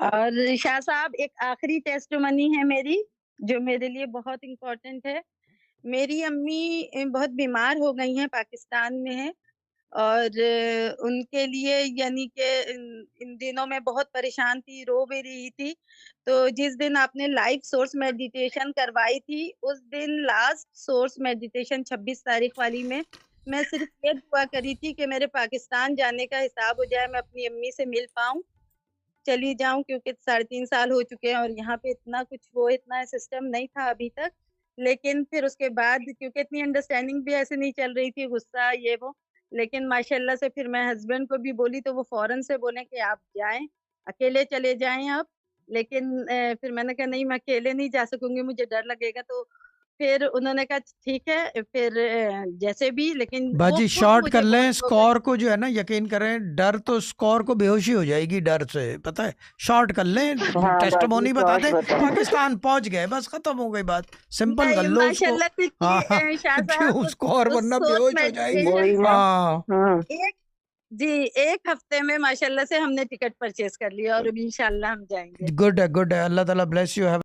और शाह साहब एक आखिरी टेस्टिमनी है मेरी, जो मेरे लिए बहुत इम्पोर्टेंट है। मेरी अम्मी बहुत बीमार हो गई हैं, पाकिस्तान में हैं और उनके लिए यानी कि इन दिनों में बहुत परेशान थी, रो भी रही थी। तो जिस दिन आपने लाइव सोर्स मेडिटेशन करवाई थी, उस दिन लास्ट सोर्स मेडिटेशन 26 तारीख वाली में, मैं सिर्फ़ ये दुआ करी थी कि मेरे पाकिस्तान जाने का हिसाब हो जाए, मैं अपनी अम्मी से मिल पाऊँ, चली जाऊँ क्योंकि 3.5 साल हो चुके हैं और यहाँ पे इतना सिस्टम नहीं था अभी तक। लेकिन फिर उसके बाद क्योंकि इतनी अंडरस्टैंडिंग भी ऐसे नहीं चल रही थी, गुस्सा ये वो। लेकिन माशाल्लाह से फिर मैं हस्बैंड को भी बोली तो वो फ़ौरन से बोले कि आप जाएँ, अकेले चले जाएँ आप। लेकिन फिर मैंने कहा नहीं मैं अकेले नहीं जा सकूँगी, मुझे डर लगेगा तो फिर उन्होंने कहा ठीक है, फिर जैसे भी लेकिन वो बाजी खुद शॉर्ट कर मुझे लें, बहुत वो स्कोर को जो है ना, यकीन करें, डर तो स्कोर को बेहोशी हो जाएगी डर से, पता है। शॉर्ट कर लें, हाँ बाजी टेस्टिमोनी बता शॉर्ट दें, बताओ। पाकिस्तान पहुंच गए, बस खत्म हो गई बात, सिंपल कर नहीं लो उसको। माशाल्लाह हाँ क्योंकि शाह क्यों साहब स्कोर, उस वरना सोर्स बेहोश हो जाएगी। मेडिटेशन वही ना। हाँ हाँ एक जी, 1 हफ्ते में माशाल्लाह से हमने टिकट परचेज़ कर लिया और अब इंशाल्लाह हम जाएँगे। गुड है, गुड है। अल्लाह ताला ब्लेस यू।